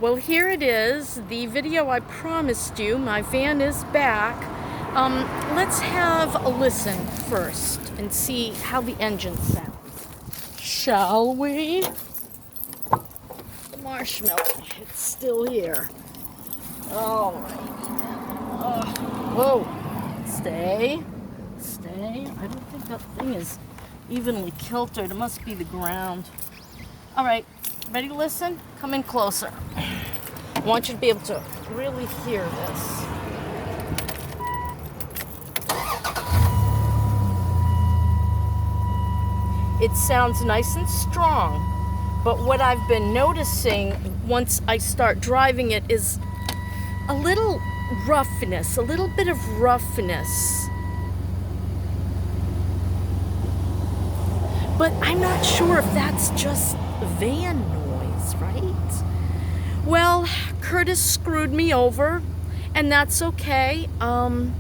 Well, here it is, the video I promised you. My van is back. Let's have a listen first and see how the engine sounds. Shall we? The marshmallow, it's still here. All right. Whoa. Stay. I don't think that thing is evenly kiltered. It must be the ground. All right. Ready to listen? Come in closer. I want you to be able to really hear this. It sounds nice and strong, but what I've been noticing once I start driving it is a little roughness, a little bit of roughness. But I'm not sure if that's just van noise, right? Well, Curtis screwed me over, and that's okay. I'm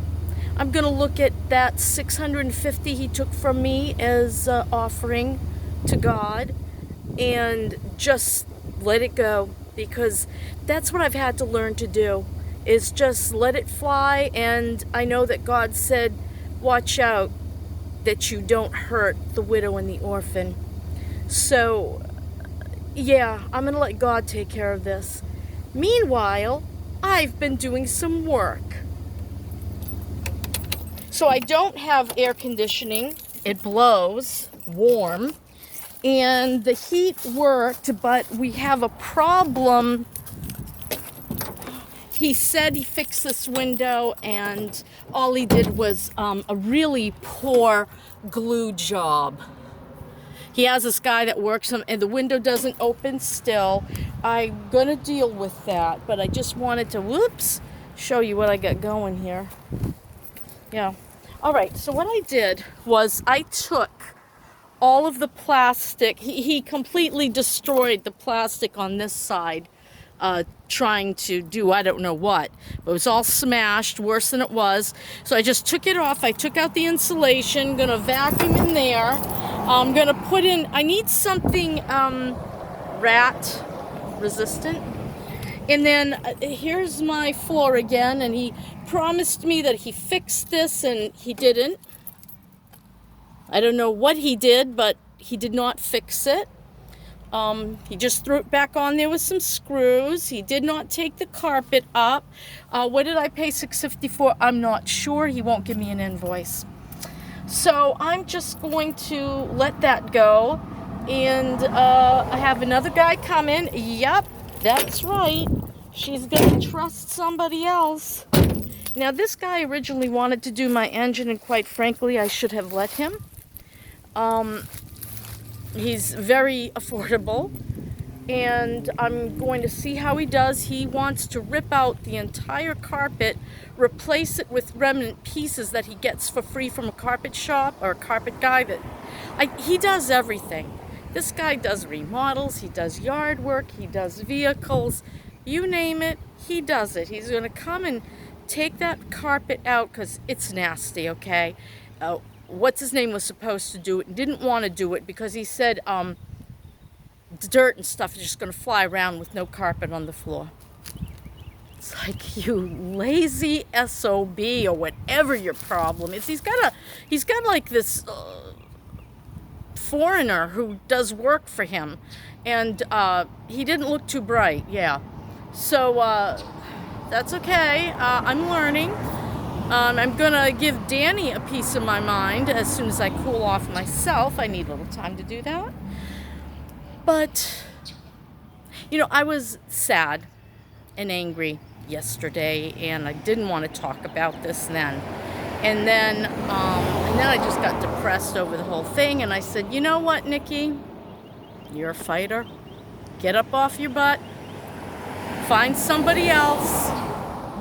gonna look at that $650 he took from me as offering to God and just let it go, because that's what I've had to learn to do, is just let it fly. And I know that God said, watch out that you don't hurt the widow and the orphan. So yeah, I'm gonna let God take care of this. Meanwhile, I've been doing some work. So I don't have air conditioning. It blows warm, and the heat worked, but we have a problem. He said he fixed this window, and all he did was a really poor glue job. He has this guy that works on, and the window doesn't open still. I'm gonna deal with that, but I just wanted to, show you what I got going here. Yeah. All right, so what I did was I took all of the plastic. He completely destroyed the plastic on this side, trying to do I don't know what. But it was all smashed, worse than it was. So I just took it off. I took out the insulation, gonna vacuum in there. I'm gonna put in, I need something rat resistant. And then here's my floor again, and he promised me that he fixed this, and he didn't. I don't know what he did, but he did not fix it. He just threw it back on there with some screws. He did not take the carpet up. What did I pay $650 for? I'm not sure. He won't give me an invoice. So I'm just going to let that go. And I have another guy come in. Yep, that's right. She's going to trust somebody else. Now, this guy originally wanted to do my engine, and quite frankly, I should have let him. He's very affordable, and I'm going to see how he does. He wants to rip out the entire carpet, replace it with remnant pieces that he gets for free from a carpet shop or a carpet guy. He does everything. This guy does remodels, he does yard work, he does vehicles, you name it, he does it. He's going to come and take that carpet out because it's nasty, okay? What's his name was supposed to do it and didn't want to do it because he said dirt and stuff is just going to fly around with no carpet on the floor. It's like, you lazy SOB, or whatever your problem is. He's got like this foreigner who does work for him, and he didn't look too bright. Yeah, so that's okay. I'm learning. I'm gonna give Danny a piece of my mind as soon as I cool off myself. I need a little time to do that. But, I was sad and angry yesterday, and I didn't want to talk about this then. And then I just got depressed over the whole thing, and I said, you know what, Nikki? You're a fighter. Get up off your butt. Find somebody else.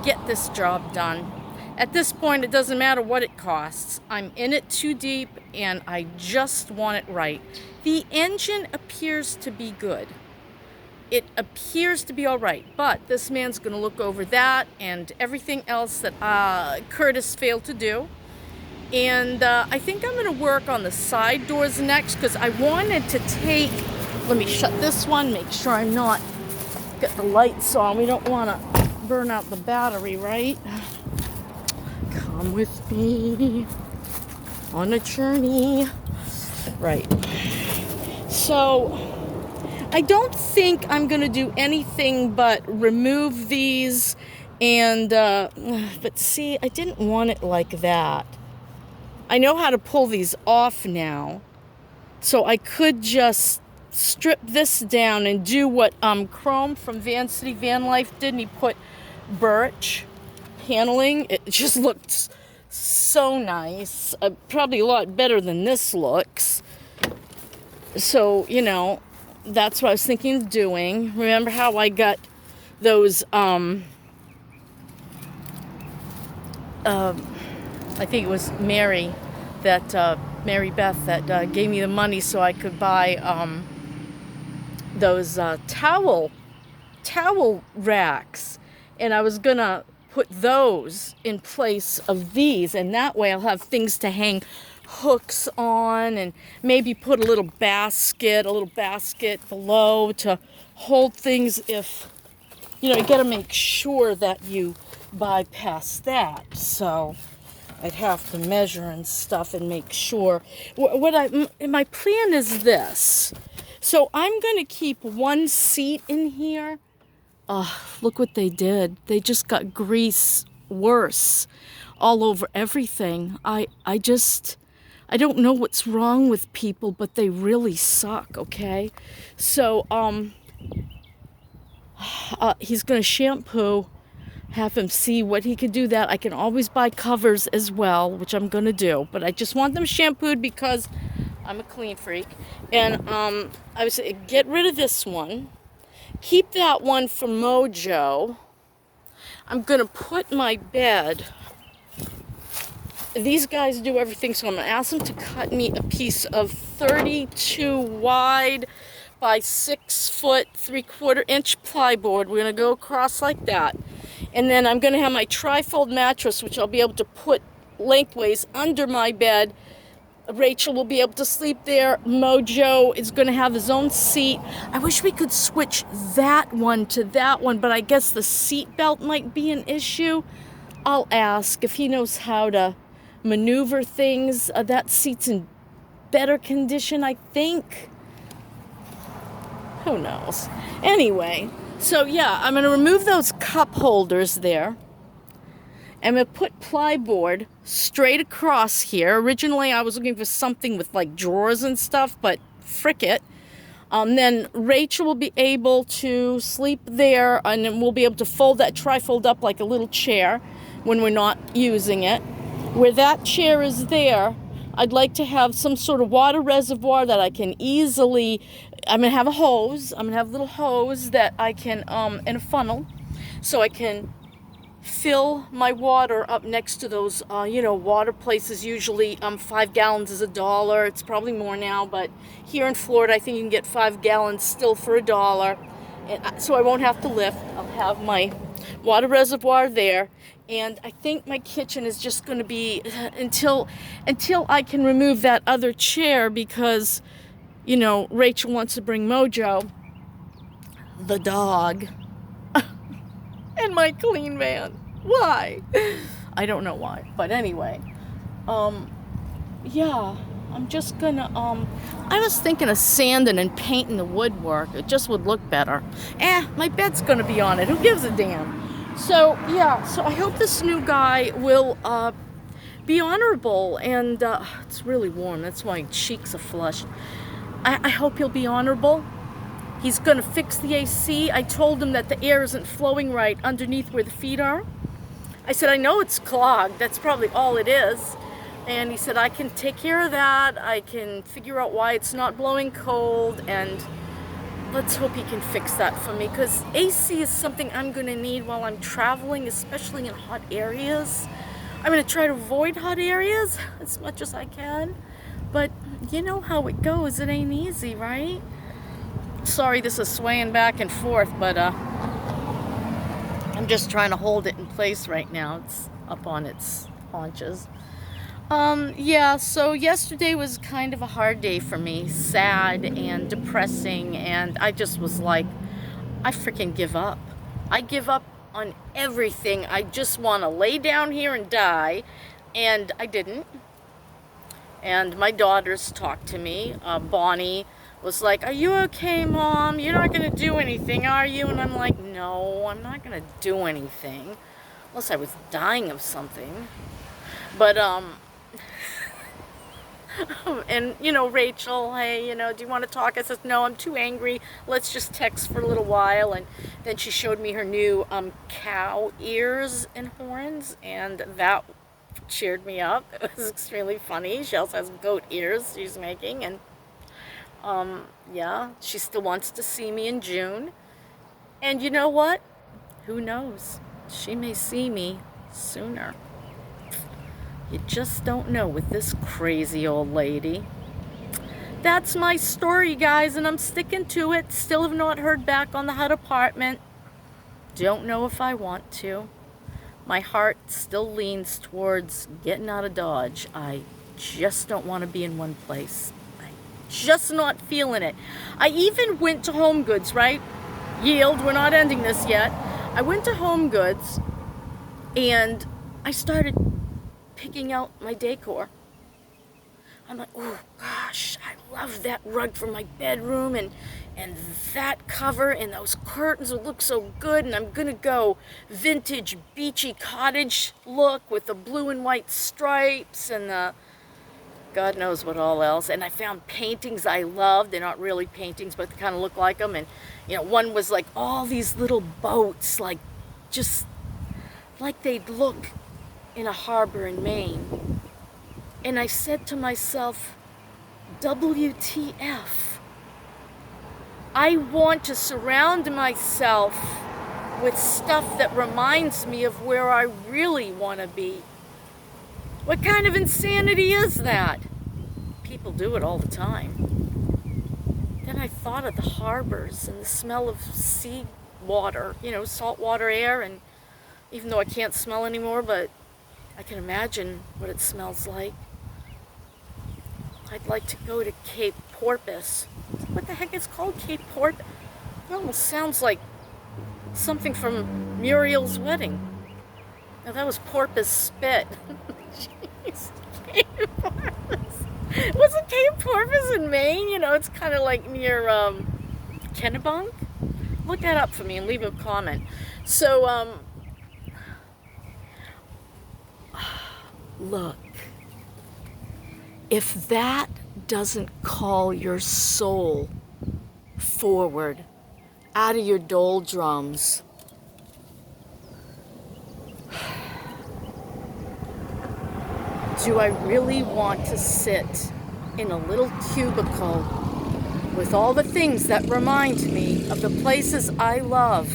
Get this job done. At this point, it doesn't matter what it costs. I'm in it too deep, and I just want it right. The engine appears to be good. It appears to be all right, but this man's going to look over that and everything else that Curtis failed to do. And I think I'm going to work on the side doors next, because I wanted to take, let me shut this one, make sure I'm not got the lights on. We don't want to burn out the battery, right? Come with me on a journey. Right. So I don't think I'm going to do anything but remove these and, but see, I didn't want it like that. I know how to pull these off now. So I could just strip this down and do what Chrome from Van City Van Life did, and he put birch paneling. It just looked so nice. Probably a lot better than this looks. So, you know, that's what I was thinking of doing. Remember how I got those, I think it was Mary Beth that gave me the money so I could buy those towel racks, and I was gonna put those in place of these, and that way I'll have things to hang hooks on, and maybe put a little basket below to hold things. If you got to make sure that you bypass that. So I'd have to measure and stuff and make sure. My plan is this. So I'm going to keep one seat in here. Look what they did. They just got grease worse all over everything. I don't know what's wrong with people, but they really suck, okay? So he's going to shampoo, have him see what he can do that. I can always buy covers as well, which I'm going to do. But I just want them shampooed because I'm a clean freak. And I would say get rid of this one. Keep that one for Mojo. I'm going to put my bed. These guys do everything, so I'm going to ask them to cut me a piece of 32 wide by 6 foot 3/4 inch plyboard. We're going to go across like that. And then I'm going to have my trifold mattress, which I'll be able to put lengthways under my bed. Rachel will be able to sleep there. Mojo is going to have his own seat. I wish we could switch that one to that one, but I guess the seat belt might be an issue. I'll ask if he knows how to maneuver things. That seat's in better condition, I think. Who knows? Anyway, so yeah, I'm going to remove those cup holders there. I'm going to put plyboard straight across here. Originally, I was looking for something with like drawers and stuff, but frick it. Then Rachel will be able to sleep there, and then we'll be able to fold that trifold up like a little chair when we're not using it. Where that chair is there, I'd like to have some sort of water reservoir that I can easily, I'm going to have a hose. I'm going to have a little hose that I can, and a funnel, so I can fill my water up next to those, water places. Usually 5 gallons is $1. It's probably more now, but here in Florida, I think you can get 5 gallons still for $1. And so I won't have to lift. I'll have my water reservoir there. And I think my kitchen is just going to be until I can remove that other chair, because, Rachel wants to bring Mojo, the dog, in my clean van. Why? I don't know why. But anyway, yeah, I'm just gonna, I was thinking of sanding and painting the woodwork. It just would look better. My bed's gonna be on it. Who gives a damn? So, yeah, so I hope this new guy will be honorable. And it's really warm. That's why my cheeks are flushed. I hope he'll be honorable. He's going to fix the AC. I told him that the air isn't flowing right underneath where the feet are. I said, I know it's clogged. That's probably all it is. And he said, I can take care of that. I can figure out why it's not blowing cold. And let's hope he can fix that for me, because AC is something I'm going to need while I'm traveling, especially in hot areas. I'm going to try to avoid hot areas as much as I can. But you know how it goes. It ain't easy, right? Sorry, this is swaying back and forth, but I'm just trying to hold it in place right now. It's up on its haunches. Yeah, so yesterday was kind of a hard day for me, sad and depressing, and I just was like, I freaking give up. I give up on everything. I just want to lay down here and die. And I didn't. And my daughters talked to me. Bonnie was like, "Are you okay, Mom? You're not going to do anything, are you?" And I'm like, "No, I'm not going to do anything. Unless I was dying of something." But, and, you know, Rachel, "Hey, you know, do you want to talk?" I said, "No, I'm too angry. Let's just text for a little while." And then she showed me her new cow ears and horns, and that cheered me up. It was extremely funny. She also has goat ears she's making, and yeah, she still wants to see me in June. And you know what? Who knows? She may see me sooner. You just don't know with this crazy old lady. That's my story, guys, and I'm sticking to it. Still have not heard back on the HUD apartment. Don't know if I want to. My heart still leans towards getting out of Dodge. I just don't want to be in one place. I'm just not feeling it. I even went to Home Goods, right? Yield, we're not ending this yet. I went to Home Goods and I started picking out my decor. I'm like, oh gosh, I love that rug for my bedroom and that cover and those curtains will look so good, and I'm gonna go vintage beachy cottage look with the blue and white stripes and the God knows what all else. And I found paintings I love. They're not really paintings, but they kind of look like them. And you know, one was like all these little boats, like just like they'd look in a harbor in Maine. And I said to myself, WTF? I want to surround myself with stuff that reminds me of where I really want to be. What kind of insanity is that? People do it all the time. Then I thought of the harbors and the smell of sea water, you know, saltwater air, and even though I can't smell anymore, but I can imagine what it smells like. I'd like to go to Cape Porpoise. What the heck is called Cape Porpoise? It almost sounds like something from Muriel's wedding. Now that was porpoise spit. Jeez, Cape Porpoise. Wasn't Cape Porpoise in Maine? You know, it's kind of like near Kennebunk. Look that up for me and leave a comment. So, look. If that doesn't call your soul forward out of your doldrums, do I really want to sit in a little cubicle with all the things that remind me of the places I love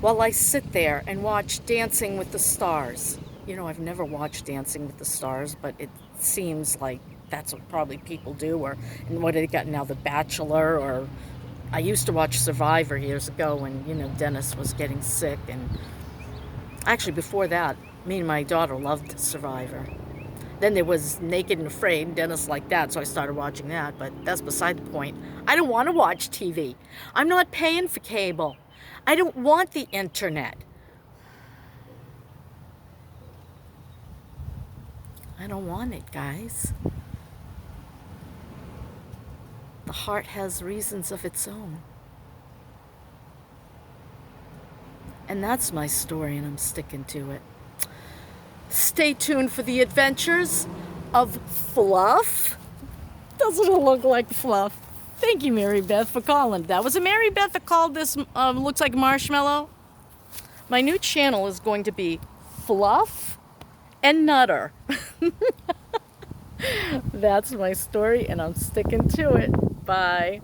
while I sit there and watch Dancing with the Stars? You know, I've never watched Dancing with the Stars, but it seems like that's what probably people do. Or, and what they got now, The Bachelor, or I used to watch Survivor years ago when, you know, Dennis was getting sick. And actually before that, me and my daughter loved Survivor. Then there was Naked and Afraid, Dennis liked that, so I started watching that, but that's beside the point. I don't want to watch TV. I'm not paying for cable. I don't want the internet. I don't want it, guys. The heart has reasons of its own. And that's my story, and I'm sticking to it. Stay tuned for the adventures of Fluff. Doesn't it look like Fluff? Thank you, Mary Beth, for calling. That was a Mary Beth that called this, looks like marshmallow. My new channel is going to be Fluff and Nutter. That's my story, and I'm sticking to it. Bye.